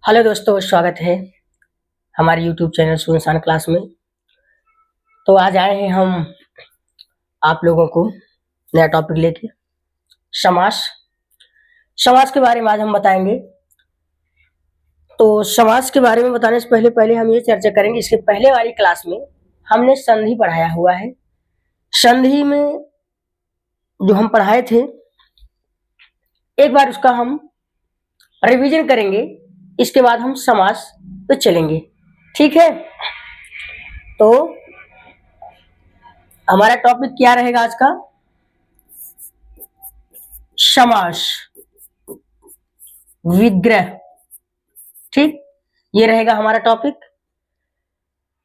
Hello दोस्तों, स्वागत है हमारे यूट्यूब चैनल सुनसान क्लास में। तो आज आए हैं हम आप लोगों को नया टॉपिक लेके समास। समास के बारे में आज हम बताएंगे। तो समास के बारे में बताने से पहले पहले हम ये चर्चा करेंगे, इसके पहले वाली क्लास में हमने संधि पढ़ाया हुआ है। संधि में जो हम पढ़ाए थे एक बार उसका हम रिवीजन करेंगे, इसके बाद हम समास पे चलेंगे। ठीक है, तो हमारा टॉपिक क्या रहेगा आज का? समास विग्रह। ठीक, ये रहेगा हमारा टॉपिक।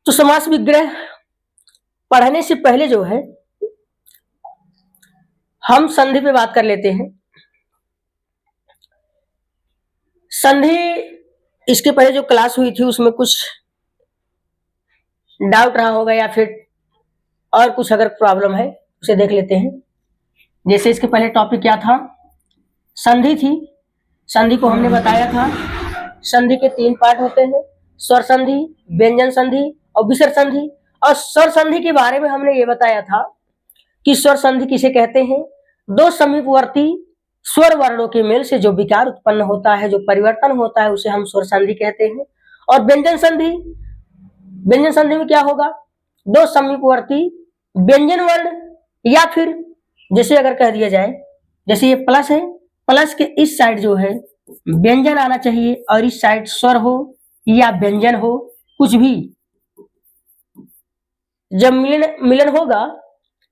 तो समास विग्रह पढ़ने से पहले जो है हम संधि पे बात कर लेते हैं। संधि, इसके पहले जो क्लास हुई थी उसमें कुछ डाउट रहा होगा या फिर और कुछ अगर प्रॉब्लम है उसे देख लेते हैं। जैसे इसके पहले टॉपिक क्या था? संधि थी। संधि को हमने बताया था संधि के 3 पार्ट होते हैं, स्वर संधि, व्यंजन संधि और विसर्ग संधि। और स्वर संधि के बारे में हमने ये बताया था कि स्वर संधि किसे कहते हैं? 2 समीपवर्ती स्वर वर्णों के मेल से जो विकार उत्पन्न होता है, जो परिवर्तन होता है, उसे हम स्वर संधि कहते हैं। और व्यंजन संधि, व्यंजन संधि में क्या होगा? 2 समीपवर्ती व्यंजन वर्ण, या फिर जैसे अगर कह दिया जाए, जैसे ये प्लस है, प्लस के इस साइड जो है व्यंजन आना चाहिए और इस साइड स्वर हो या व्यंजन हो, कुछ भी। जब मिलन होगा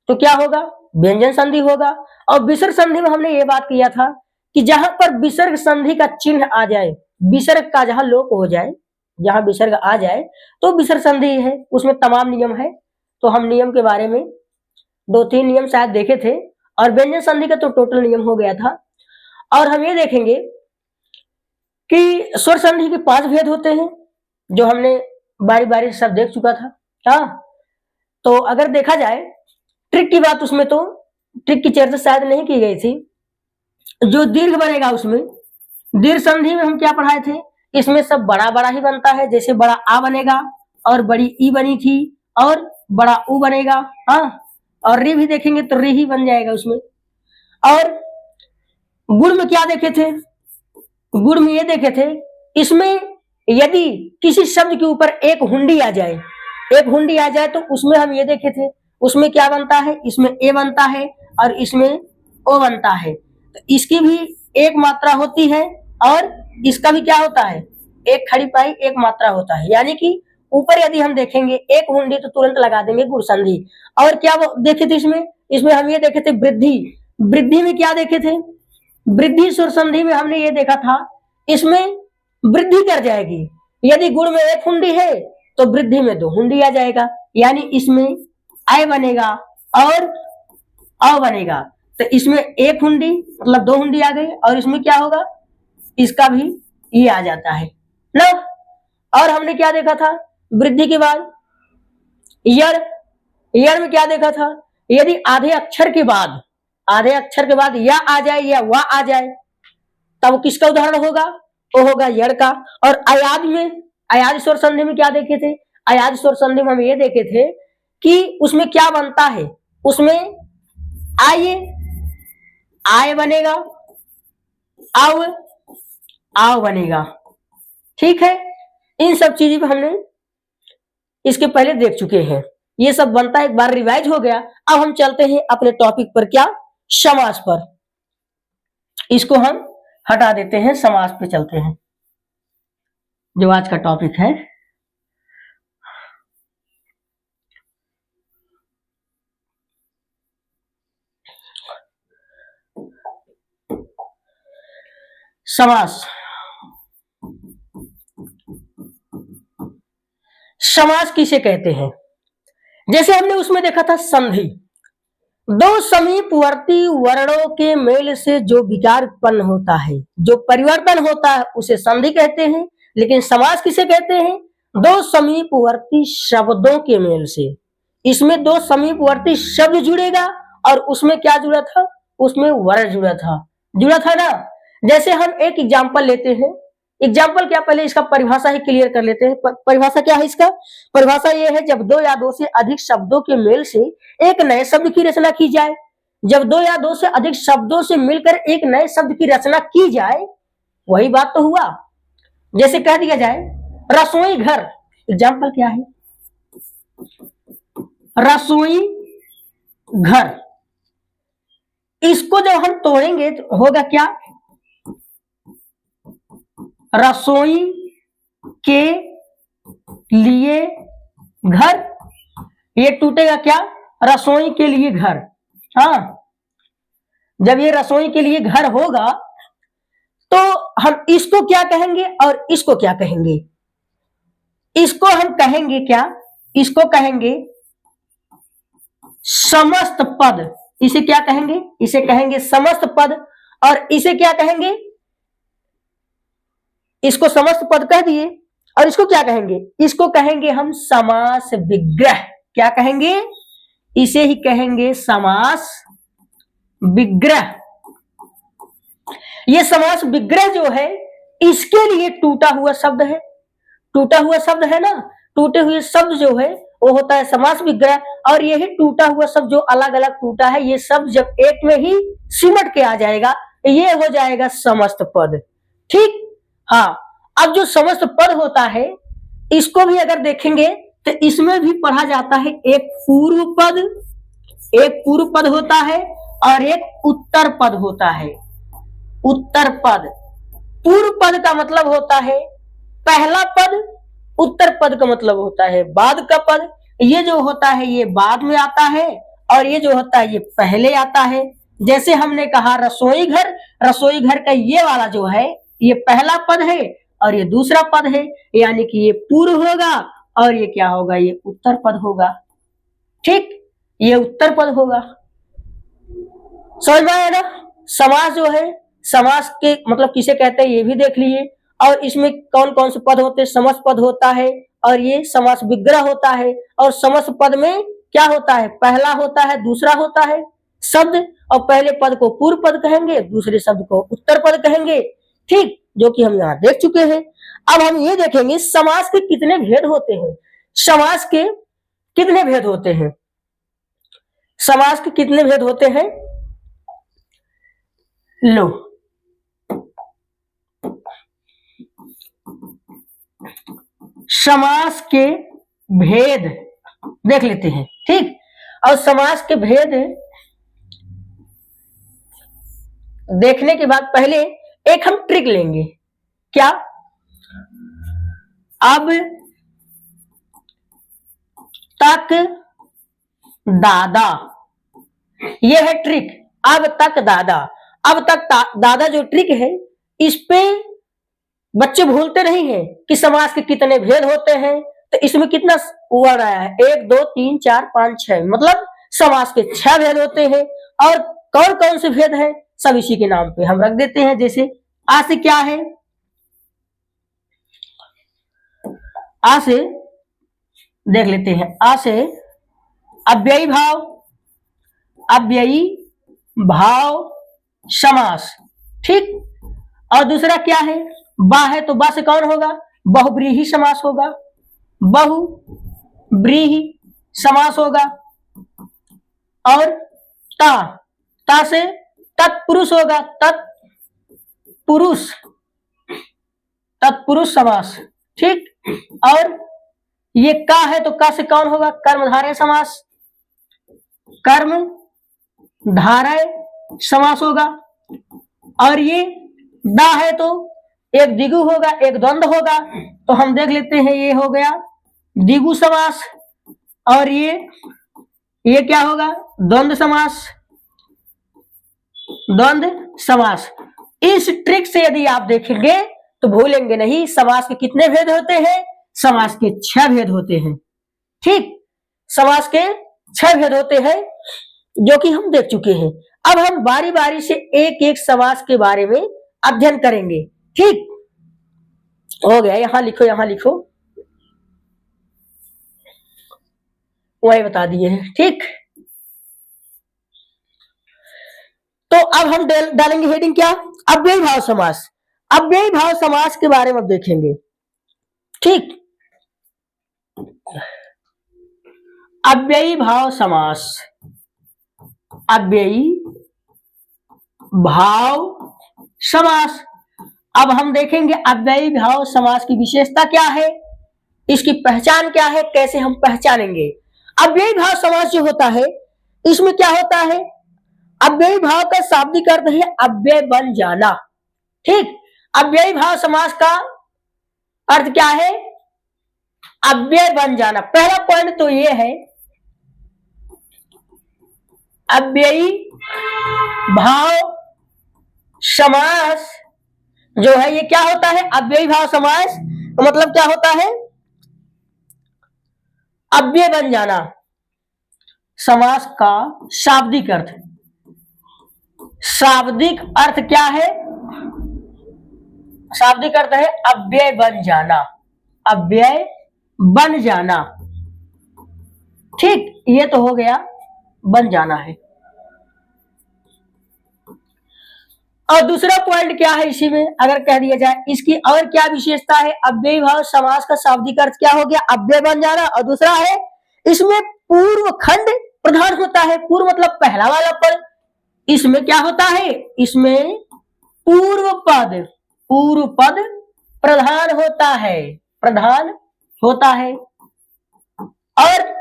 तो क्या होगा? व्यंजन संधि होगा। और विसर्ग संधि में हमने ये बात किया था कि जहां पर विसर्ग संधि का चिन्ह आ जाए, विसर्ग का जहां लोप हो जाए, जहां विसर्ग आ जाए तो विसर्ग संधि है। उसमें तमाम नियम है, तो हम नियम के बारे में 2-3 नियम शायद देखे थे, और व्यंजन संधि का तो टोटल नियम हो गया था। और हम ये देखेंगे कि स्वर संधि के 5 भेद होते हैं, जो हमने बारी बारी से सब देख चुका था। हाँ, तो अगर देखा जाए ट्रिक की बात, उसमें तो ट्रिक की चर्चा शायद नहीं की गई थी। जो दीर्घ बनेगा उसमें, दीर्घ संधि में हम क्या पढ़ाए थे? इसमें सब बड़ा बड़ा ही बनता है। जैसे बड़ा आ बनेगा और बड़ी ई बनी थी और बड़ा ऊ बनेगा। हाँ, और री भी देखेंगे तो री ही बन जाएगा उसमें। और गुण में क्या देखे थे? गुण में ये देखे थे, इसमें यदि किसी शब्द के ऊपर एक हुंडी आ जाए, एक हुंडी आ जाए तो उसमें हम ये देखे थे, उसमें क्या बनता है? इसमें ए बनता है और इसमें ओ बनता है। तो इसकी भी एक मात्रा होती है और इसका भी क्या होता है? एक खड़ी पाई एक मात्रा होता है। यानी कि ऊपर यदि हम देखेंगे एक हुंडी तो तुरंत लगा देंगे गुण संधि। और क्या वो देखे थे इसमें? इसमें हम ये देखे थे वृद्धि। वृद्धि में क्या देखे थे? वृद्धि स्वर संधि में हमने ये देखा था, इसमें वृद्धि कर जाएगी। यदि गुण में एक हुंडी है तो वृद्धि में 2 हुंडी आ जाएगा, यानी इसमें आय बनेगा और अ बनेगा। तो इसमें एक हुंडी मतलब 2 हुंडी आ गई, और इसमें क्या होगा? इसका भी ये आ जाता है ना। और हमने क्या देखा था वृद्धि के बाद? यर। यर में क्या देखा था? यदि आधे अक्षर के बाद या आ जाए या वा आ जाए, तब किसका उदाहरण होगा? वो होगा यर का। और अयाद में, अयाद स्वर संधि में क्या देखे थे? अयाद स्वर संधि में हम ये देखे थे कि उसमें क्या बनता है? उसमें आय बनेगा, आव बनेगा। ठीक है, इन सब चीजों को हमने इसके पहले देख चुके हैं। ये सब बनता है, एक बार रिवाइज हो गया। अब हम चलते हैं अपने टॉपिक पर, क्या? समास पर। इसको हम हटा देते हैं, समास पे चलते हैं, जो आज का टॉपिक है। समास। समास किसे कहते हैं? जैसे हमने उसमें देखा था संधि, 2 समीपवर्ती वर्णों के मेल से जो विकार उत्पन्न होता है, जो परिवर्तन होता है, उसे संधि कहते हैं। लेकिन समास किसे कहते हैं? 2 समीपवर्ती शब्दों के मेल से। इसमें 2 समीपवर्ती शब्द जुड़ेगा और उसमें क्या जुड़ा था? उसमें वर्ण जुड़ा था ना। जैसे हम एक एग्जाम्पल लेते हैं, एग्जाम्पल क्या, पहले इसका परिभाषा ही क्लियर कर लेते हैं। परिभाषा क्या है इसका? परिभाषा ये है, जब दो या दो से अधिक शब्दों के मेल से एक नए शब्द की रचना की जाए। जब दो या दो से अधिक शब्दों से मिलकर एक नए शब्द की रचना की जाए, वही बात तो हुआ। जैसे कह दिया जाए रसोई घर, एग्जाम्पल क्या है, रसोई घर। इसको जब हम तोड़ेंगे तो होगा क्या, रसोई के लिए घर। ये टूटेगा क्या, रसोई के लिए घर। हाँ, जब ये रसोई के लिए घर होगा तो हम इसको क्या कहेंगे और इसको क्या कहेंगे? इसको हम कहेंगे क्या, इसको कहेंगे समस्त पद। इसे क्या कहेंगे, इसे कहेंगे समस्त पद। और इसे क्या कहेंगे, इसको समस्त पद कह दिए। और इसको क्या कहेंगे, इसको कहेंगे हम समास विग्रह। क्या कहेंगे, इसे ही कहेंगे समास विग्रह। ये समास विग्रह जो है, इसके लिए टूटा हुआ शब्द है। टूटा हुआ शब्द है ना, टूटे हुए शब्द जो है वो होता है समास विग्रह। और यही टूटा हुआ शब्द जो अलग अलग टूटा है, ये सब जब एक में ही सिमट के आ जाएगा, ये हो जाएगा समस्त पद। ठीक, हाँ। अब जो समस्त पद होता है, इसको भी अगर देखेंगे तो इसमें भी पढ़ा जाता है एक पूर्व पद, एक पूर्व पद होता है और एक उत्तर पद होता है। उत्तर पद, पूर्व पद का मतलब होता है पहला पद, उत्तर पद का मतलब होता है बाद का पद। ये जो होता है ये बाद में आता है और ये जो होता है ये पहले आता है। जैसे हमने कहा रसोई घर, रसोई घर का ये वाला जो है ये पहला पद है और ये दूसरा पद है, यानी कि ये पूर्व होगा और ये क्या होगा, ये उत्तर पद होगा। ठीक, ये उत्तर पद होगा। समझ में आया ना? समास जो है, समास के मतलब किसे कहते हैं ये भी देख लीजिए। और इसमें कौन कौन से पद होते हैं, समस्त पद होता है और ये समास विग्रह होता है। और समस्त पद में क्या होता है, पहला होता है, दूसरा होता है शब्द, और पहले पद को पूर्व पद कहेंगे, दूसरे शब्द को उत्तर पद कहेंगे। ठीक, जो कि हम यहाँ देख चुके हैं। अब हम ये देखेंगे समास के कितने भेद होते हैं। समास के कितने भेद होते हैं, समास के कितने भेद होते हैं, लो समास के भेद देख लेते हैं। ठीक, और समास के भेद देखने के बाद पहले एक हम ट्रिक लेंगे। क्या, अब तक दादा, ये है ट्रिक। अब तक दादा, अब तक दादा जो ट्रिक है, इस पे बच्चे भूलते नहीं हैं कि समास के कितने भेद होते हैं। तो इसमें कितना वर्ड आया है, 1 2 3 4 5 6, मतलब समास के 6 भेद होते हैं। और कौन कौन से भेद हैं, सब इसी के नाम पे हम रख देते हैं। जैसे आ से क्या है, आ से देख लेते हैं। आ से अव्ययी भाव, अव्ययी भाव समास। ठीक, और दूसरा क्या है, बा है, तो बा से कौन होगा, बहुब्रीहि समास होगा, बहुब्रीहि समास होगा। और ता, ता से तत्पुरुष होगा, तत्पुरुष, तत्पुरुष समास। ठीक, और ये का है, तो का से कौन होगा, कर्मधारय समास, कर्मधारय समास होगा। और ये दा है, तो एक द्विगु होगा, एक द्वंद्व होगा, तो हम देख लेते हैं, ये हो गया द्विगु समास। और ये क्या होगा, द्वंद्व समास, द्वंद्व समास। इस ट्रिक से यदि आप देखेंगे तो भूलेंगे नहीं। समास के कितने भेद होते हैं, समास के 6 भेद होते हैं। ठीक, समास के 6 भेद होते हैं, जो कि हम देख चुके हैं। अब हम बारी बारी से एक एक समास के बारे में अध्ययन करेंगे। ठीक, हो गया, यहां लिखो, यहां लिखो, वही बता दिए हैं। ठीक, तो अब हम डालेंगे हेडिंग क्या, अव्ययी भाव समास। अव्ययी भाव समास के बारे में अब देखेंगे। ठीक, अव्ययी भाव समास, अव्ययी भाव समास। अब हम देखेंगे अव्ययी भाव समास की विशेषता क्या है, इसकी पहचान क्या है, कैसे हम पहचानेंगे। अव्ययी भाव समास जो होता है इसमें क्या होता है, अव्ययी भाव का शाब्दिक अर्थ है अव्यय बन जाना। ठीक, अव्ययी भाव समास का अर्थ क्या है, अव्यय बन जाना। पहला पॉइंट तो ये है, अव्ययी भाव समास जो है ये क्या होता है, अव्ययी भाव समास तो मतलब क्या होता है, अव्यय बन जाना। समास का शाब्दिक अर्थ, शाब्दिक अर्थ क्या है, शाब्दिक अर्थ है अव्यय बन जाना, अव्यय बन जाना। ठीक, ये तो हो गया, बन जाना है। और दूसरा पॉइंट क्या है इसी में अगर कह दिया जाए, इसकी और क्या विशेषता है, अव्ययी भाव समास का शाब्दिक अर्थ क्या हो गया, अव्यय बन जाना। और दूसरा है इसमें पूर्व खंड प्रधान होता है। पूर्व मतलब पहला वाला पद, इसमें क्या होता है, इसमें पूर्व पद, पूर्व पद प्रधान होता है, प्रधान होता है। और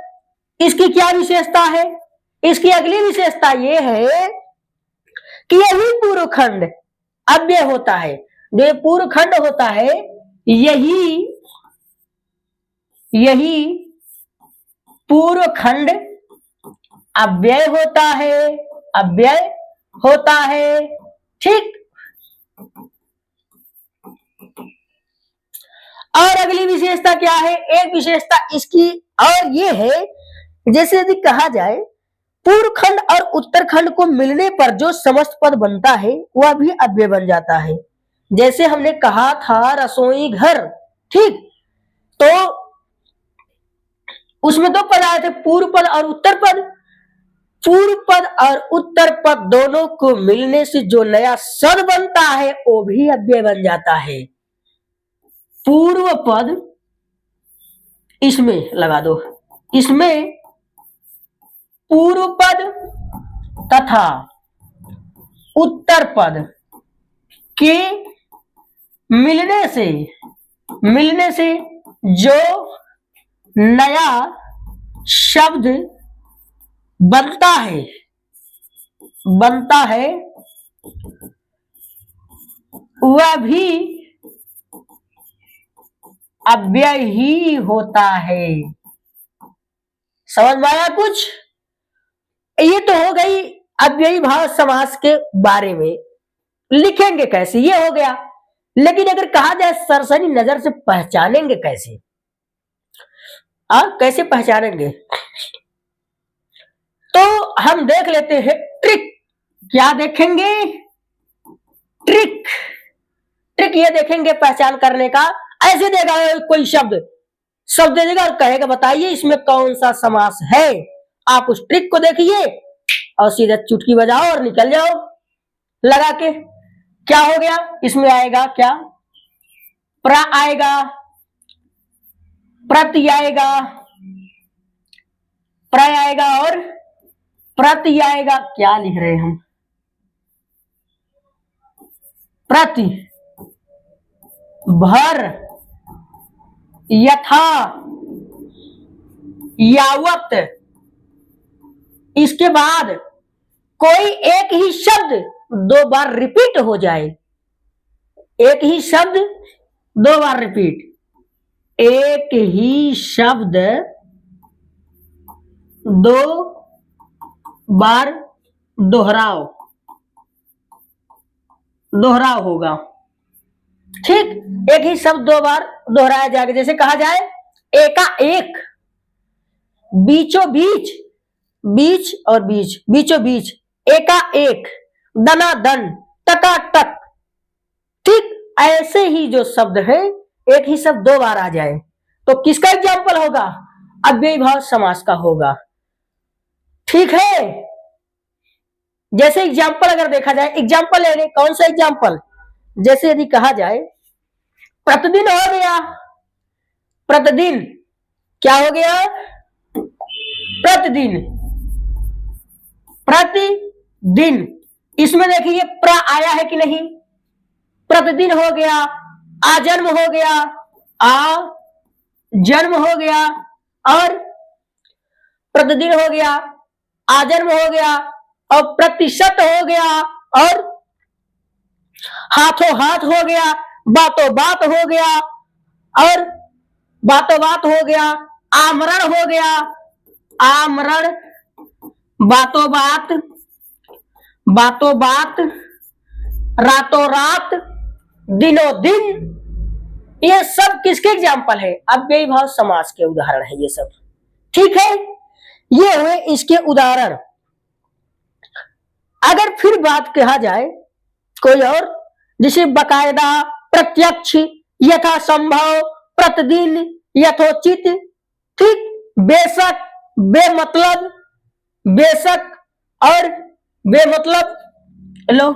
इसकी क्या विशेषता है, इसकी अगली विशेषता ये है कि यही पूर्व खंड अव्यय होता है। जो पूर्व खंड होता है यही पूर्व खंड अव्यय होता है, अव्यय होता है। ठीक, और अगली विशेषता क्या है, एक विशेषता इसकी और ये है, जैसे यदि कहा जाए पूर्व खंड और उत्तर खंड को मिलने पर जो समस्त पद बनता है वह भी अव्यय बन जाता है। जैसे हमने कहा था रसोई घर, ठीक, तो उसमें दो पद आए थे, पूर्व पद और उत्तर पद। पूर्व पद और उत्तर पद दोनों को मिलने से जो नया शब्द बनता है वो भी अव्यय बन जाता है। पूर्व पद इसमें लगा दो, इसमें पूर्व पद तथा उत्तर पद के मिलने से जो नया शब्द बनता है वह भी अव्यय ही होता है। समझ में आया कुछ? ये तो हो गई अव्ययी भाव समास के बारे में, लिखेंगे कैसे ये हो गया। लेकिन अगर कहा जाए सरसरी नजर से पहचानेंगे कैसे, कैसे पहचानेंगे, तो हम देख लेते हैं ट्रिक। क्या देखेंगे, ट्रिक। ट्रिक ये देखेंगे पहचान करने का। ऐसे देगा कोई शब्द दे देगा और कहेगा बताइए इसमें कौन सा समास है। आप उस ट्रिक को देखिए और सीधा चुटकी बजाओ और निकल जाओ लगा के। क्या हो गया, इसमें आएगा क्या, प्र आएगा, प्रति आएगा, प्रय आएगा और प्रति आएगा। क्या लिख रहे हैं हम, प्रति, भर, यथा, यावत। इसके बाद कोई एक ही शब्द दो बार रिपीट हो जाए, एक ही शब्द दो बार रिपीट, एक ही शब्द दो बार दोहराव होगा। ठीक, एक ही शब्द दो बार दोहराया जाएगा। जैसे कहा जाए एका एक, बीचों बीच, बीच और बीच, बीचों बीच, एका एक, दना दन, टका टक। ठीक, ऐसे ही जो शब्द है एक ही शब्द दो बार आ जाए तो किसका एग्जाम्पल होगा, अव्ययी भाव समास का होगा। ठीक है, जैसे एग्जाम्पल अगर देखा जाए, एग्जाम्पल ले लें, कौन सा एग्जाम्पल, जैसे यदि कहा जाए प्रतिदिन हो गया, प्रतिदिन क्या हो गया, प्रतिदिन, प्रतिदिन, इसमें देखिए प्र आया है कि नहीं, प्रतिदिन हो गया, आजन्म हो गया, आ जन्म हो गया, और प्रतिदिन हो गया, आजन्म हो गया, और प्रतिशत हो गया, और हाथों हाथ हो गया, बातों बात हो गया, और बातों बात हो गया, आमरण हो गया, आमरण, बातों बात, बातों बात, रातों रात, दिनों दिन, ये सब किसके एग्जाम्पल है, अव्ययी भाव समास के उदाहरण है ये सब। ठीक है, ये हुए इसके उदाहरण। अगर फिर बात कहा जाए कोई और, जिसे बकायदा, प्रत्यक्ष, यथा संभव, प्रतिदिन, यथोचित, ठीक, बेशक, बेमतलब, बेशक और बेमतलब, लो,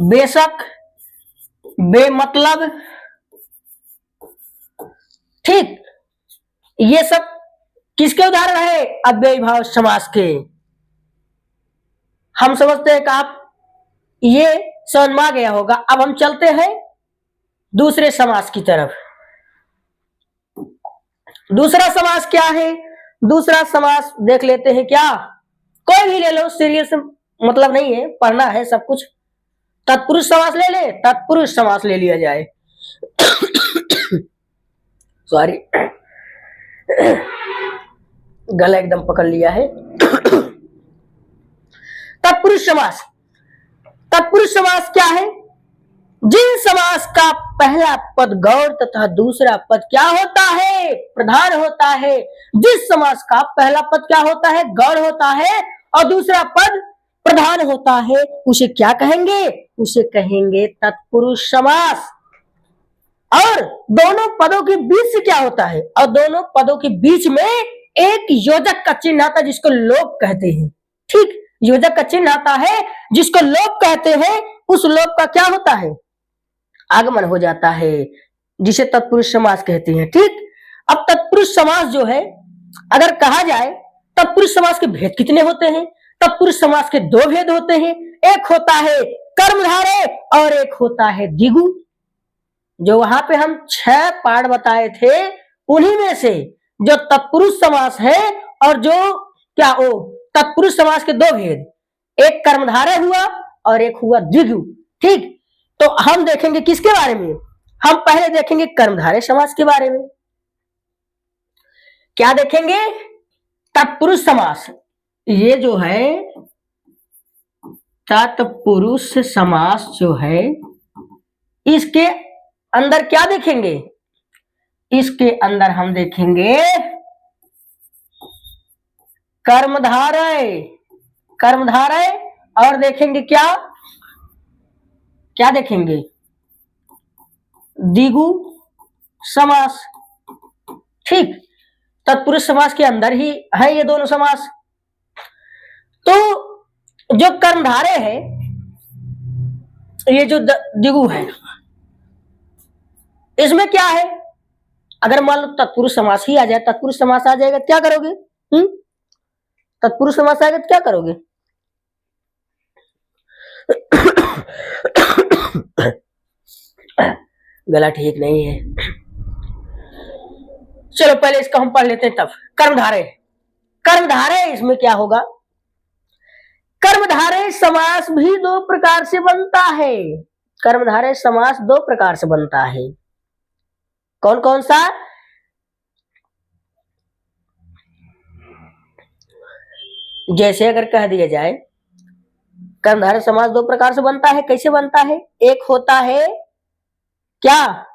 बेशक, बेमतलब, ठीक, ये सब किसके उदाहरण है, अव्ययी भाव समास के। हम समझते हैं कि आप ये समझ में आ गया होगा। अब हम चलते हैं दूसरे समास की तरफ। दूसरा समास क्या है, दूसरा समास देख लेते हैं क्या, कोई भी ले लो, सीरियस मतलब नहीं है, पढ़ना है सब कुछ। तत्पुरुष समास ले ले, तत्पुरुष समास ले लिया जाए। सॉरी, गला एकदम पकड़ लिया है। तत्पुरुष समास, तत्पुरुष समास क्या है, जिन समास का पहला पद गौड़ तथा दूसरा पद क्या होता है, प्रधान होता है। जिस समास का पहला पद क्या होता है, गौड़ होता है, और दूसरा पद प्रधान होता है, उसे क्या कहेंगे, उसे कहेंगे तत्पुरुष समास। और दोनों पदों के बीच से क्या होता है, और दोनों पदों के बीच में एक योजक का चिन्ह आता है जिसको लोप कहते हैं। ठीक, योजक का चिन्ह आता है जिसको लोप कहते हैं, उस लोप का क्या होता है, आगमन हो जाता है, जिसे तत्पुरुष समास कहते हैं। ठीक, अब तत्पुरुष समास जो है, अगर कहा जाए तत्पुरुष समास के भेद कितने होते हैं, तत्पुरुष समास के दो भेद होते हैं, एक होता है कर्मधारय और एक होता है द्विगु। जो वहां पे हम 6 पाठ बताए थे, उन्हीं में से जो तत्पुरुष समास है और जो क्या वो तत्पुरुष समास के दो भेद, एक कर्मधारय हुआ और एक हुआ द्विगु। ठीक, तो हम देखेंगे किसके बारे में, हम पहले देखेंगे कर्मधारय समास के बारे में। क्या देखेंगे, तत्पुरुष समास, ये जो है तत्पुरुष समास जो है, इसके अंदर क्या देखेंगे, इसके अंदर हम देखेंगे कर्मधारय, कर्मधारय, और देखेंगे क्या, क्या देखेंगे, द्विगु समास। ठीक, तत्पुरुष समास के अंदर ही है ये दोनों समास। तो जो कर्मधारय है, ये जो द्विगु है, इसमें क्या है, अगर मान लो तत्पुरुष समास ही आ जाए, तत्पुरुष समास आ जाएगा, क्या करोगे, तत्पुरुष समास आएगा तो क्या करोगे, गला ठीक नहीं है, चलो पहले इसको हम पढ़ लेते हैं तब। कर्मधारय, कर्मधारय इसमें क्या होगा, कर्मधारय समास भी दो प्रकार से बनता है, कर्मधारय समास दो प्रकार से बनता है। कौन कौन सा, जैसे अगर कह दिया जाए कर्मधारय समास दो प्रकार से बनता है, कैसे बनता है, एक होता है क्या,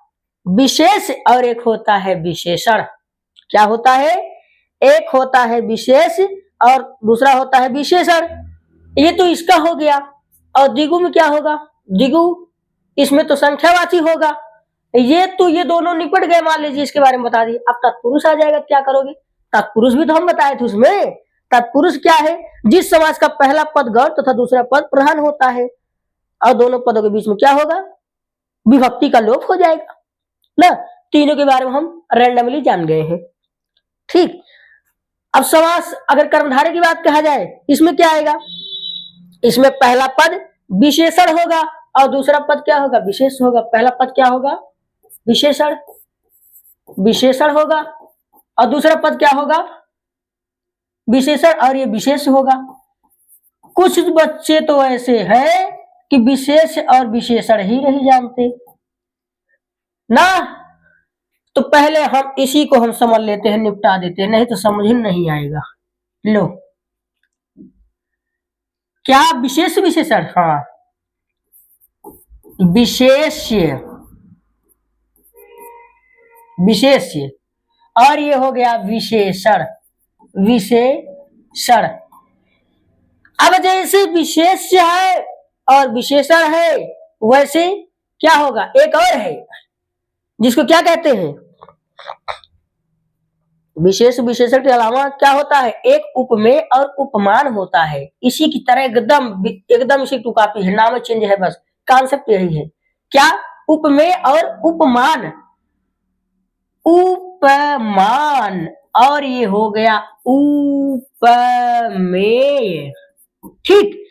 विशेष, और एक होता है विशेषण। क्या होता है, एक होता है विशेष और दूसरा होता है विशेषण। ये तो इसका हो गया। और द्विगु में क्या होगा, द्विगु इसमें तो संख्यावाची होगा। ये तो ये दोनों निपट गए, मान लीजिए इसके बारे में बता दिए। अब तत्पुरुष आ जाएगा, क्या करोगे, तत्पुरुष भी तो हम बताए थे उसमें। तत्पुरुष क्या है, जिस समास का पहला पद गौड़ तथा दूसरा पद प्रधान होता है। और दोनों पदों के बीच में क्या होगा, विभक्ति का लोप हो जाएगा ना। तीनों के बारे में हम रैंडमली जान गए हैं। ठीक, अब समास अगर कर्मधारय की बात कहा जाए, इसमें क्या आएगा, इसमें पहला पद विशेषण होगा और दूसरा पद क्या होगा, विशेष होगा। पहला पद क्या होगा, विशेषण, विशेषण होगा और दूसरा पद क्या होगा, विशेषण, और ये विशेष होगा। कुछ बच्चे तो ऐसे हैं कि विशेष और विशेषण ही नहीं जानते ना, तो पहले हम इसी को हम समझ लेते हैं, निपटा देते हैं, नहीं तो समझ ही नहीं आएगा। लो, क्या विशेष विशेषण, हाँ, विशेष्य, विशेष्य, और ये हो गया विशेषण, विशेषण। अब जैसे विशेष्य है और विशेषण है, वैसे क्या होगा, एक और है जिसको क्या कहते हैं, विशेष विशेषण के अलावा क्या होता है, एक उपमेय और उपमान होता है। इसी की तरह एकदम एकदम इसी टू कॉपी है, नाम चेंज है, बस कॉन्सेप्ट यही है। क्या, उपमेय और उपमान, उपमान, और ये हो गया उपमेय। ठीक,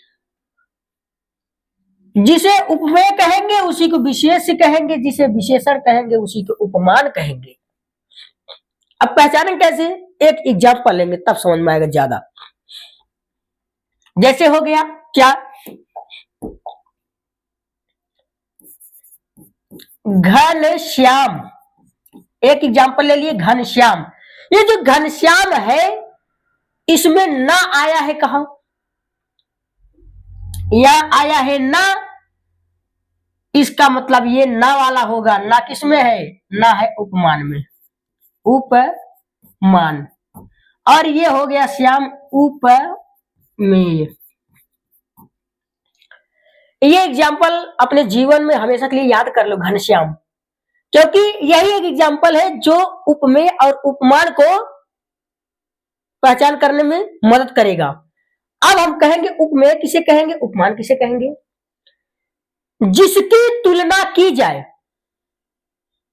जिसे उपमेय कहेंगे उसी को विशेष कहेंगे, जिसे विशेषण कहेंगे उसी को उपमान कहेंगे। अब पहचानें कैसे, एक एग्जाम्पल लेंगे तब समझ में आएगा ज्यादा। जैसे हो गया क्या, घनश्याम, एक एग्जाम्पल ले लिए, घनश्याम। ये जो घनश्याम है इसमें ना आया है कहां, या आया है ना, इसका मतलब ये ना वाला होगा, ना किसमें है, ना है उपमान में, उपमान, और ये हो गया श्याम, उपमेय। ये एग्जाम्पल अपने जीवन में हमेशा के लिए याद कर लो, घनश्याम, क्योंकि यही एक एग्जाम्पल है जो उपमेय और उपमान को पहचान करने में मदद करेगा। अब हम कहेंगे उपमेय किसे कहेंगे, उपमान किसे कहेंगे, जिसकी तुलना की जाए,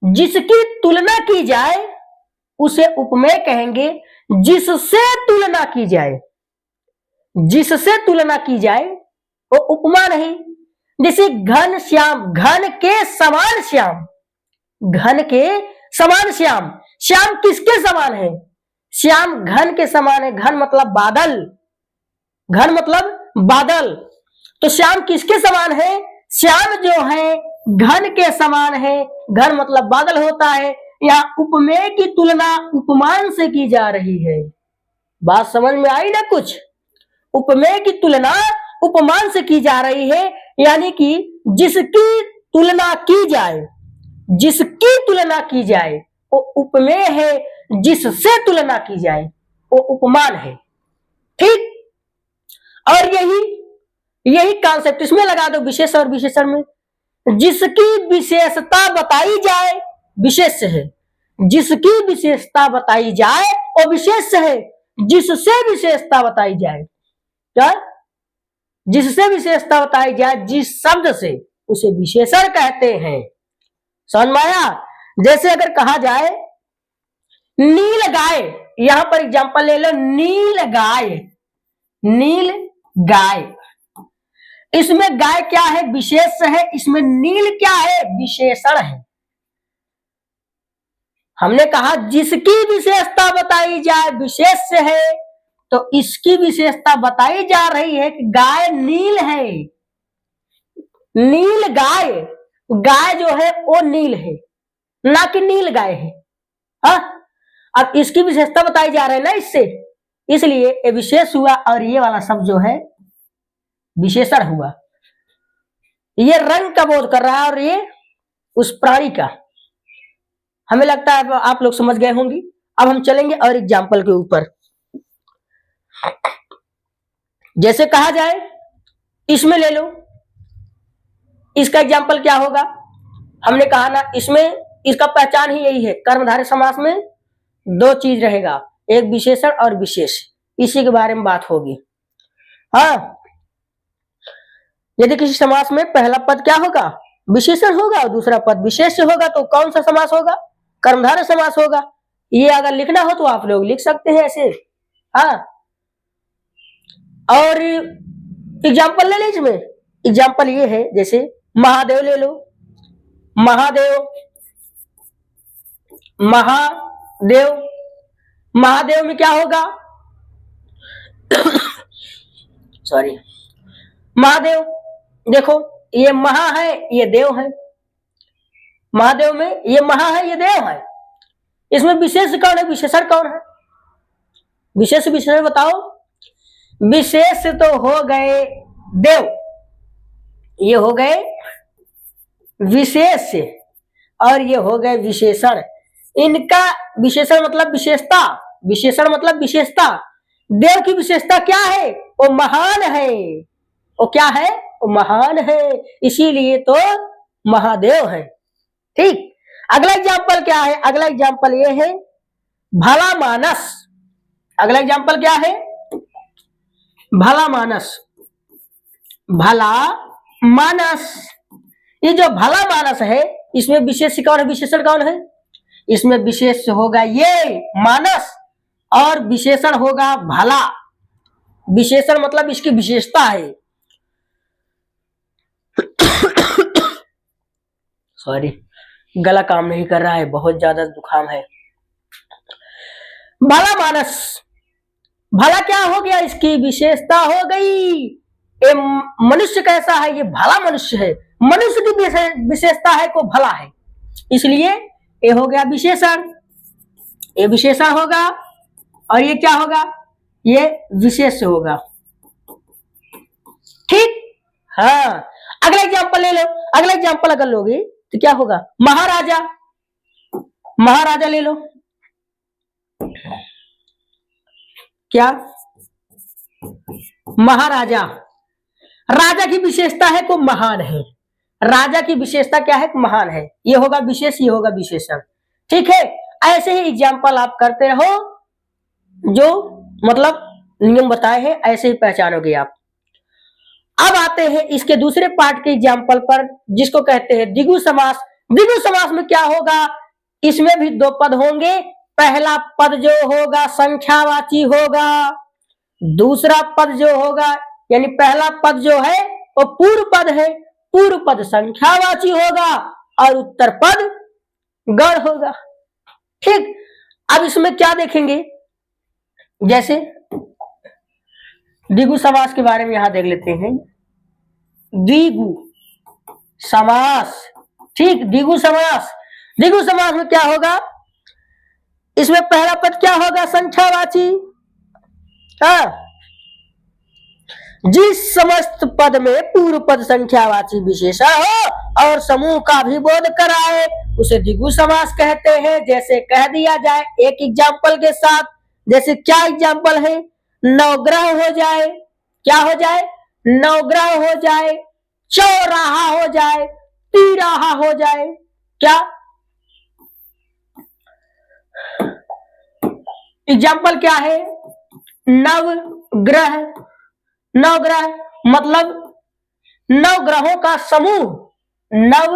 जिसकी तुलना की जाए उसे उपमेय कहेंगे, जिससे तुलना की जाए, जिससे तुलना की जाए वो उपमान है। जैसे घन श्याम, घन के समान श्याम, घन के समान श्याम, श्याम किसके समान है, श्याम घन के समान है, घन मतलब बादल, घन मतलब बादल, तो श्याम किसके समान है, श्याम जो है घन के समान है, घन मतलब बादल होता है। यहाँ उपमेय की तुलना उपमान से की जा रही है, बात समझ में आई ना कुछ, उपमेय की तुलना उपमान से की जा रही है, यानी कि जिसकी तुलना की जाए, जिसकी तुलना की जाए वो उपमेय है, जिससे तुलना की जाए वो उपमान है। ठीक, और यही कॉन्सेप्ट इसमें लगा दो, विशेष और विशेषण में, जिसकी विशेषता बताई जाए विशेष है, जिसकी विशेषता बताई जाए वो विशेष है, जिससे विशेषता बताई जाए, क्या, जिससे विशेषता बताई जाए जिस शब्द से उसे विशेषण कहते हैं। समझ में आया। जैसे अगर कहा जाए नील गाय, यहां पर एग्जांपल ले लो, नील गाय, नील गाय, इसमें गाय क्या है, विशेष है, इसमें नील क्या है, विशेषण है। हमने कहा जिसकी विशेषता बताई जाए विशेष है, तो इसकी विशेषता बताई जा रही है कि गाय नील है, नील गाय, गाय जो है वो नील है, ना कि नील गाय है। हा? अब इसकी विशेषता बताई जा रही है ना इससे, इसलिए ये विशेष हुआ और ये वाला शब्द जो है विशेषण हुआ। ये रंग का बोध कर रहा है और ये उस प्राणी का, हमें लगता है आप लोग समझ गए होंगे। अब हम चलेंगे और एग्जाम्पल के ऊपर। जैसे कहा जाए इसमें ले लो, इसका एग्जाम्पल क्या होगा, हमने कहा ना इसमें इसका पहचान ही यही है, कर्मधारय समास में दो चीज रहेगा, एक विशेषण और विशेष, इसी के बारे में बात होगी। हाँ, यदि किसी समास में पहला पद क्या होगा, विशेषण होगा और दूसरा पद विशेष्य होगा, तो कौन सा समास होगा, कर्मधारय समास होगा। ये अगर लिखना हो तो आप लोग लिख सकते हैं ऐसे। हाँ, और एग्जाम्पल ले लीजिए इसमें। एग्जाम्पल ये है, जैसे महादेव ले लो, महादेव, महादेव, महादेव में क्या होगा, सॉरी, महादेव, देखो ये महा है, ये देव है, महादेव में ये महा है, ये देव है। इसमें विशेष कौन है, विशेषण कौन है, विशेष विशेषण बताओ। विशेष तो हो गए देव, ये हो गए विशेष, और ये हो गए विशेषण। इनका विशेषण मतलब विशेषता, विशेषण मतलब विशेषता। देव की विशेषता क्या है, वो महान है, वो क्या है, वो महान है, इसीलिए तो महादेव है। ठीक, अगला एग्जाम्पल क्या है, अगला एग्जाम्पल ये है भला मानस। अगला एग्जाम्पल क्या है, भला मानस, भला मानस। ये जो भला मानस है, इसमें विशेष कौन है, विशेषण कौन है, इसमें विशेष होगा ये मानस, और विशेषण होगा भला। विशेषण मतलब इसकी विशेषता है। सॉरी, गला काम नहीं कर रहा है, बहुत ज्यादा जुकाम है। भला मानस, भला क्या हो गया, इसकी विशेषता हो गई। ये मनुष्य कैसा है, ये भला मनुष्य है, मनुष्य की विशेषता है को भला है, इसलिए ये हो गया विशेषण, ये विशेषण होगा, और ये क्या होगा, ये विशेष होगा। ठीक, हाँ, अगला एग्जाम्पल ले लो। अगला एग्जाम्पल अगर लोगे तो क्या होगा, महाराजा, महाराजा ले लो, क्या, महाराजा, राजा की विशेषता है को महान है, राजा की विशेषता क्या है, महान है, ये होगा विशेष, ये होगा विशेषण। ठीक है, ऐसे ही एग्जाम्पल आप करते रहो, जो मतलब नियम बताए हैं ऐसे ही पहचानोगे आप। अब आते हैं इसके दूसरे पार्ट के एग्जाम्पल पर, जिसको कहते हैं द्विगु समास। द्विगु समास में क्या होगा, इसमें भी दो पद होंगे, पहला पद जो होगा संख्यावाची होगा, दूसरा पद जो होगा, यानी पहला पद जो है वो पूर्व पद है, पूर्व पद संख्यावाची होगा, और उत्तर पद गण होगा। ठीक, अब इसमें क्या देखेंगे, जैसे द्विगु समास के बारे में यहां देख लेते हैं। द्विगु समास, ठीक, द्विगु समास, द्विगु समास में क्या होगा, इसमें पहला पद क्या होगा, संख्यावाची। हाँ, जिस समस्त पद में पूर्व पद संख्यावाची विशेषण हो और समूह का भी बोध कराए उसे द्विगु समास कहते हैं। जैसे कह दिया जाए एक एग्जाम्पल के साथ, जैसे क्या एग्जाम्पल है, नवग्रह हो जाए, क्या हो जाए, नवग्रह हो जाए, चौराहा हो जाए, तिराहा हो जाए, क्या एग्जाम्पल क्या है, नवग्रह, नवग्रह मतलब नव ग्रहों का समूह, नव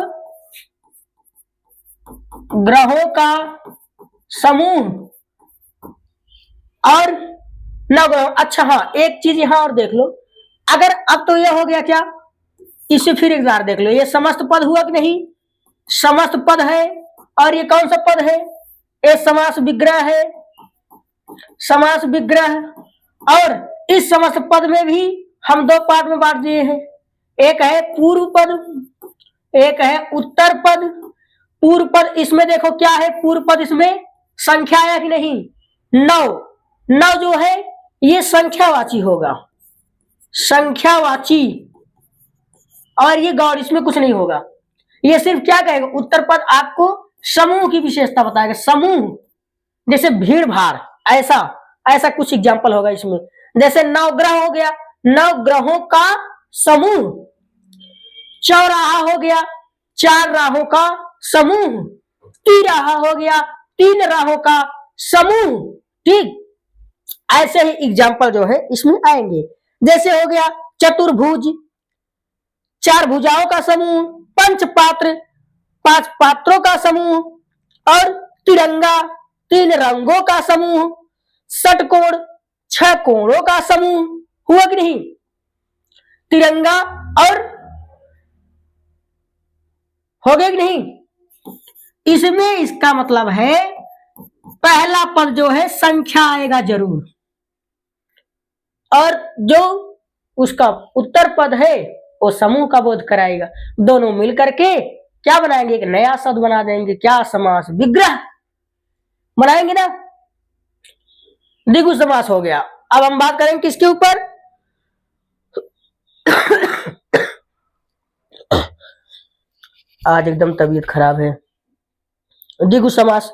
ग्रहों का समूह, और नवग्रह। अच्छा हाँ, एक चीज यहां और देख लो, अगर अब तो यह हो गया क्या, इसे फिर एक बार देख लो, ये समस्त पद हुआ कि नहीं, समस्त पद है, और ये कौन सा पद है, ये समास विग्रह है, समास विग्रह। और इस समस्त पद में भी हम दो पार्ट में बांट दिए हैं, एक है पूर्व पद, एक है उत्तर पद। पूर्व पद इसमें देखो क्या है, पूर्व पद इसमें संख्या है कि नहीं, नौ, नौ जो है ये संख्यावाची होगा, संख्यावाची, और ये गौड़, इसमें कुछ नहीं होगा, ये सिर्फ क्या कहेगा, उत्तर पद आपको समूह की विशेषता बताएगा, समूह, जैसे भीड़ भाड़, ऐसा ऐसा कुछ एग्जाम्पल होगा इसमें। जैसे नवग्रह हो गया, नवग्रहों का समूह, चौराहा हो गया, चार राहों का समूह, तिराहा हो गया, तीन राहों का समूह। ठीक, ऐसे ही एग्जाम्पल जो है इसमें आएंगे। जैसे हो गया चतुर्भुज, चार भुजाओं का समूह, पंच पात्र, पांच पात्रों का समूह और तिरंगा, तीन रंगों का समूह, षटकोण, छह कोणों का समूह। हुआ कि नहीं? तिरंगा और हो गया कि नहीं? इसमें इसका मतलब है पहला पद जो है संख्या आएगा जरूर, और जो उसका उत्तर पद है वो समूह का बोध कराएगा। दोनों मिलकर के क्या बनाएंगे? एक नया शब्द बना देंगे। क्या? समास विग्रह बनाएंगे ना, द्विगु समास हो गया। अब हम बात करेंगे किसके ऊपर? आज एकदम तबीयत खराब है। द्विगु समास।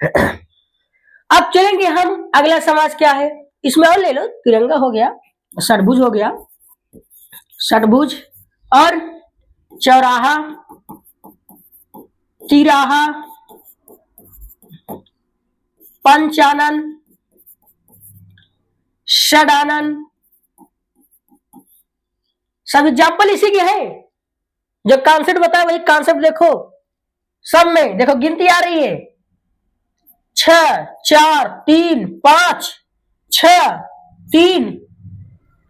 अब चलेंगे हम, अगला समास क्या है इसमें, और ले लो, तिरंगा हो गया, षटभुज हो गया, षटभुज और चौराहा, तिराहा, पंचानन, षडानन, सब एग्जाम्पल इसी के हैं। जो कॉन्सेप्ट बताया वही कॉन्सेप्ट देखो, सब में देखो गिनती आ रही है, 6 4 3 5 6 3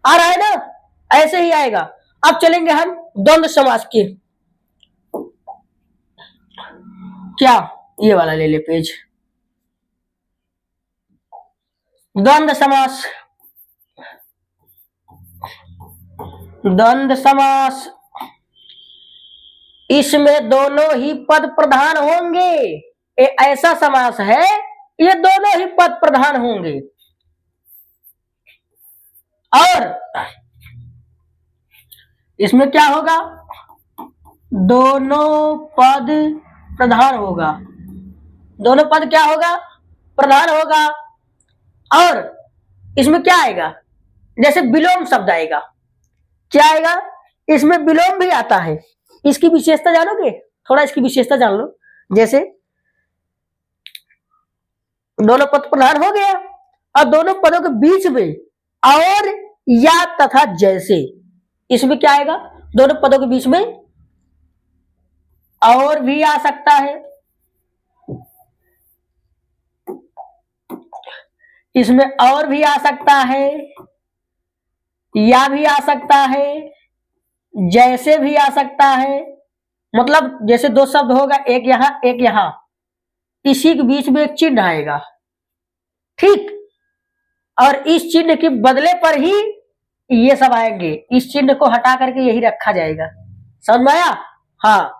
आ रहा है ना, ऐसे ही आएगा। अब चलेंगे हम द्वंद्व समास के। क्या? ये वाला ले ले पेज। द्वंद्व समास, द्वंद्व समास, इसमें दोनों ही पद प्रधान होंगे। ये ऐसा समास है, ये दोनों ही पद प्रधान होंगे, और इसमें क्या होगा? दोनों पद प्रधान होगा। दोनों पद क्या होगा? प्रधान होगा। और इसमें क्या आएगा? जैसे विलोम शब्द आएगा। क्या आएगा? इसमें विलोम भी आता है। इसकी विशेषता जानोगे? थोड़ा इसकी विशेषता जान लो। जैसे दोनों पद प्रधान हो गया, और दोनों पदों के बीच में और, या, तथा, जैसे, इसमें क्या आएगा? दोनों पदों के बीच में और भी आ सकता है, इसमें और भी आ सकता है, या भी आ सकता है, जैसे भी आ सकता है। मतलब जैसे दो शब्द होगा, एक यहां एक यहां, इसी के बीच में एक चिन्ह आएगा, ठीक, और इस चिन्ह के बदले पर ही ये सब आएंगे। इस चिन्ह को हटा करके यही रखा जाएगा। समझ में आया? हाँ।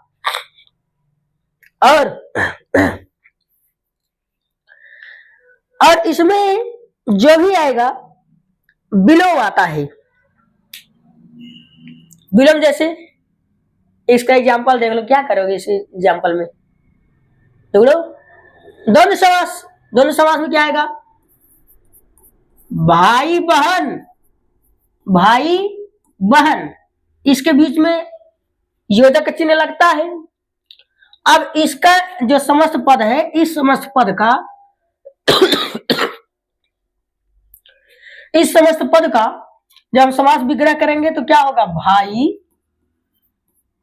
और इसमें जो भी आएगा विलोम आता है। विलोम जैसे इसका एग्जांपल देख लो, क्या करोगे इस एग्जांपल में? देख लो, द्वंद्व समास। द्वंद्व समास में क्या आएगा? भाई बहन, भाई बहन, इसके बीच में योजक चिन्ह लगता है। अब इसका जो समस्त पद है, इस समस्त पद का इस समस्त पद का जब हम समास विग्रह करेंगे तो क्या होगा? भाई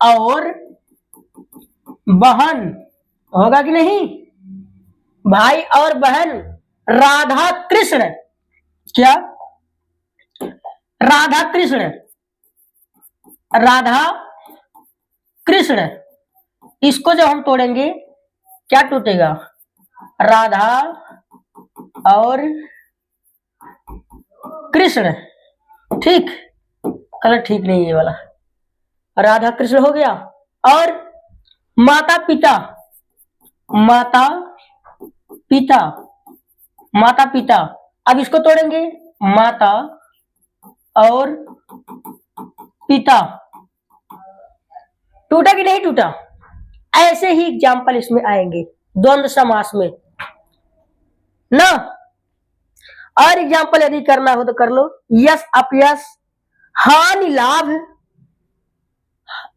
और बहन होगा कि नहीं? भाई और बहन, राधा कृष्ण। क्या? राधा कृष्ण, राधा कृष्ण, इसको जब हम तोड़ेंगे क्या टूटेगा? राधा और कृष्ण। ठीक, कलर ठीक नहीं है ये वाला। राधा कृष्ण हो गया। और माता पिता, माता पिता, माता पिता, अब इसको तोड़ेंगे, माता और पिता। टूटा कि नहीं टूटा? ऐसे ही एग्जाम्पल इसमें आएंगे द्वंद्व समास में ना। और एग्जाम्पल यदि करना हो तो कर लो। यश अपयश, हानि लाभ,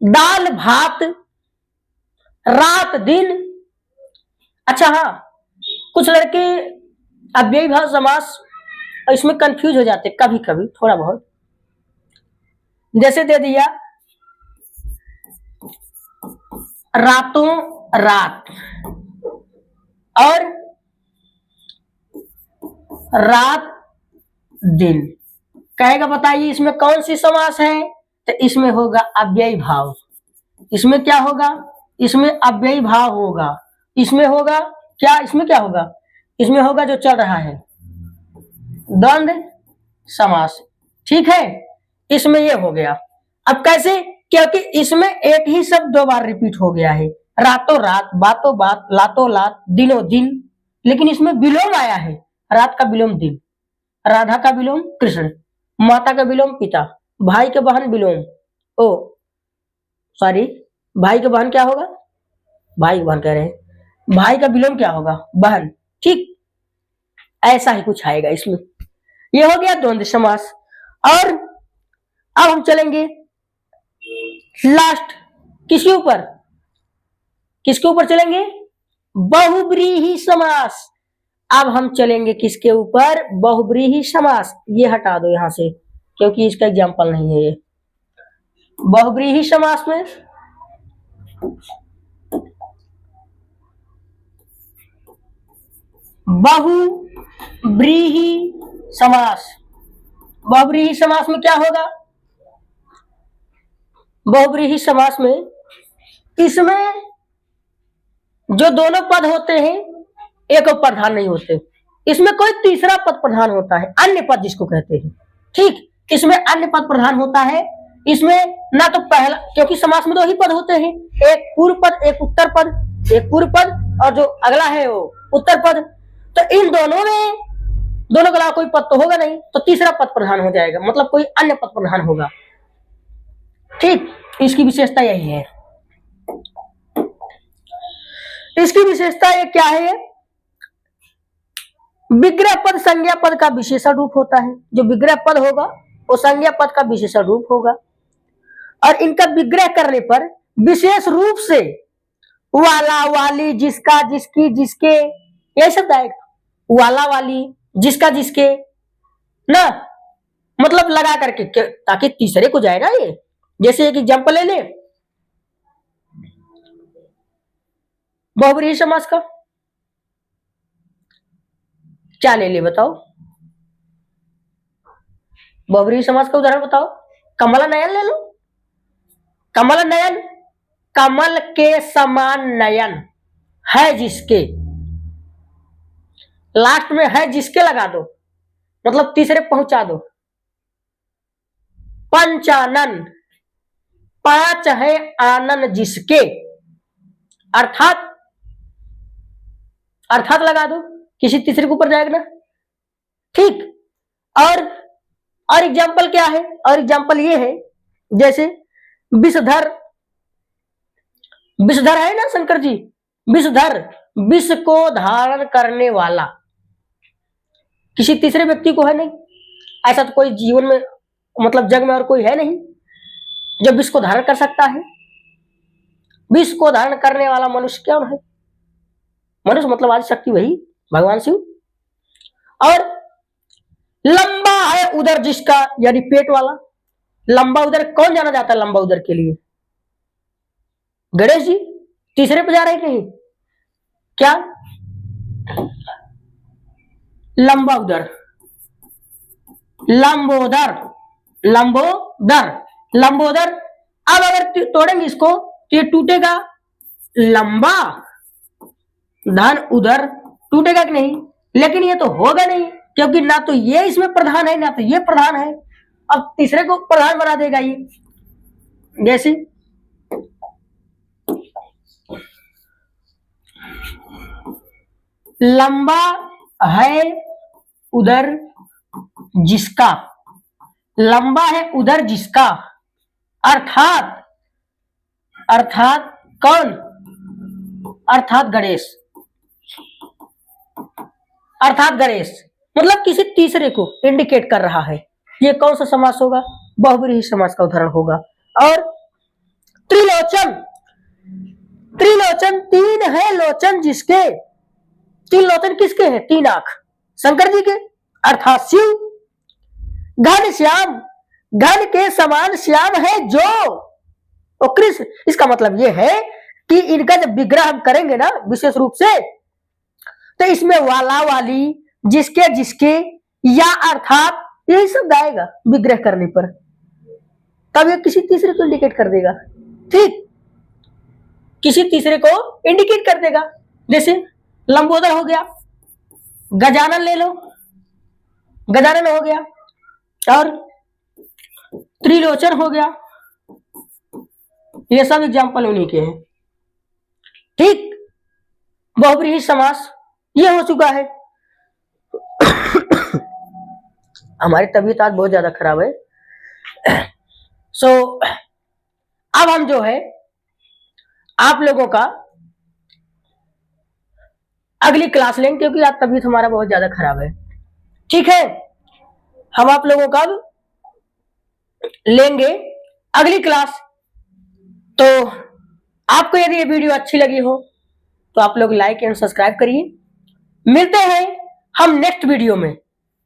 दाल भात, रात दिन। अच्छा हाँ, कुछ लड़के अव्ययी भाव समास इसमें कंफ्यूज हो जाते कभी कभी, थोड़ा बहुत। जैसे दे दिया रातों रात और रात दिन। कहेगा बताइए इसमें कौन सी समास है, तो इसमें होगा अव्ययी भाव। इसमें क्या होगा, इसमें अव्ययी भाव होगा। इसमें होगा क्या, इसमें क्या होगा, इसमें होगा जो चल रहा है द्वंद्व समास। ठीक है, इसमें ये हो गया। अब कैसे, क्योंकि इसमें एक ही शब्द 2 बार रिपीट हो गया है, रातों रात, बातों बात, लातों लात, दिनों दिन। लेकिन इसमें विलोम आया है, रात का विलोम दिन, राधा का विलोम कृष्ण, माता का विलोम पिता, भाई के बहन विलोम ओ सॉरी भाई के बहन क्या होगा, भाई के बहन कह रहे हैं, भाई का विलोम क्या होगा, बहन। ठीक, ऐसा ही कुछ आएगा इसमें। ये हो गया द्वंद्व समास। और अब हम चलेंगे लास्ट किसके ऊपर, किसके ऊपर चलेंगे, बहुब्रीहि समास। अब हम चलेंगे किसके ऊपर, बहुब्रीहि समास। ये हटा दो यहां से क्योंकि इसका एग्जाम्पल नहीं है ये। बहुब्रीहि समास में बहुब्रीहि समास, बहुब्रीहि समास में क्या होगा, बहुब्रीहि समास में इसमें जो दोनों पद होते हैं एक प्रधान नहीं होते, इसमें कोई तीसरा पद प्रधान होता है, अन्य पद जिसको कहते हैं। ठीक, इसमें अन्य पद प्रधान होता है। इसमें ना तो पहला, क्योंकि समास में 2 ही पद होते हैं, एक पूर्व पद एक उत्तर पद, एक पूर्व पद और जो अगला है वो उत्तर पद। तो इन दोनों में, दोनों के अलावा कोई पद तो होगा नहीं, तो तीसरा पद प्रधान हो जाएगा, मतलब कोई अन्य पद प्रधान होगा। ठीक, इसकी विशेषता यही है। इसकी विशेषता ये क्या है, विग्रह पद संज्ञा पद का विशेषण रूप होता है। जो विग्रह पद होगा वो संज्ञा पद का विशेषण रूप होगा, और इनका विग्रह करने पर विशेष रूप से वाला वाली, जिसका जिसकी जिसके, यही शब्द आएगा, वाला वाली, जिसका जिसके ना, मतलब लगा करके, ताकि तीसरे को जाए ना ये। जैसे एक एग्जांपल ले ले बहुब्रीहि समास का, क्या ले ले बताओ, बहुब्रीहि समास का उदाहरण बताओ। कमल नयन ले लो, कमल नयन, कमल के समान नयन है जिसके, लास्ट में है जिसके लगा दो, मतलब तीसरे पहुंचा दो। पंचानन, 5 है आनन जिसके, अर्थात, अर्थात लगा दो, किसी तीसरे के ऊपर जाएगा ना। ठीक, और एग्जाम्पल क्या है, और एग्जाम्पल ये है, जैसे विषधर, विषधर है ना शंकर जी, विषधर, विष को धारण करने वाला, किसी तीसरे व्यक्ति को है नहीं, ऐसा तो कोई जीवन में, मतलब जग में और कोई है नहीं जो विष को धारण कर सकता है। विष को धारण करने वाला मनुष्य क्या है, मनुष्य मतलब आदि शक्ति वही भगवान शिव। और लंबा है उदर जिसका, यानी पेट वाला, लंबा उदर कौन जाना जाता है लंबा उदर के लिए, गणेश जी। तीसरे पे जा रहे नहीं क्या, लंबा उदर, लंबोदर, लंबोदर, लंबोदर। अब अगर तोड़ेंगे इसको तो ये टूटेगा, लंबा धन उदर, टूटेगा कि नहीं, लेकिन ये तो होगा नहीं, क्योंकि ना तो ये इसमें प्रधान है ना तो ये प्रधान है। अब तीसरे को प्रधान बना देगा ये, जैसे लंबा है उदर जिसका, लंबा है उदर जिसका, अर्थात, अर्थात कौन, अर्थात गणेश, अर्थात गणेश, मतलब किसी तीसरे को इंडिकेट कर रहा है। ये कौन सा समास होगा, बहुब्रीहि समास का उदाहरण होगा। और त्रिलोचन, त्रिलोचन, 3 है लोचन जिसके, 3 लोचन किसके हैं, 3 आंख शंकर जी के, अर्थात शिव। घन श्याम, घन के समान श्याम है जो, ओ कृष्ण। इसका मतलब यह है कि इनका जब विग्रह हम करेंगे ना विशेष रूप से, तो इसमें वाला वाली, जिसके जिसके, या अर्थात, यही सब आएगा विग्रह करने पर, तब ये किसी तीसरे को इंडिकेट कर देगा। ठीक, किसी तीसरे को इंडिकेट कर देगा। जैसे लंबोदर हो गया, गजानन ले लो, गजानन हो गया, और त्रिलोचन हो गया, ये सब एग्जाम्पल उन्हीं के हैं। ठीक, बहुब्रीहि समास ये हो चुका है। हमारी तबीयत आज बहुत ज्यादा खराब है। अब हम जो है आप लोगों का अगली क्लास लेंगे, क्योंकि आज तबीयत हमारा बहुत ज्यादा खराब है। ठीक है, हम आप लोगों का लेंगे अगली क्लास। तो आपको यदि ये वीडियो अच्छी लगी हो तो आप लोग लाइक एंड सब्सक्राइब करिए। मिलते हैं हम नेक्स्ट वीडियो में।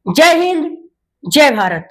जय हिंद, जय भारत।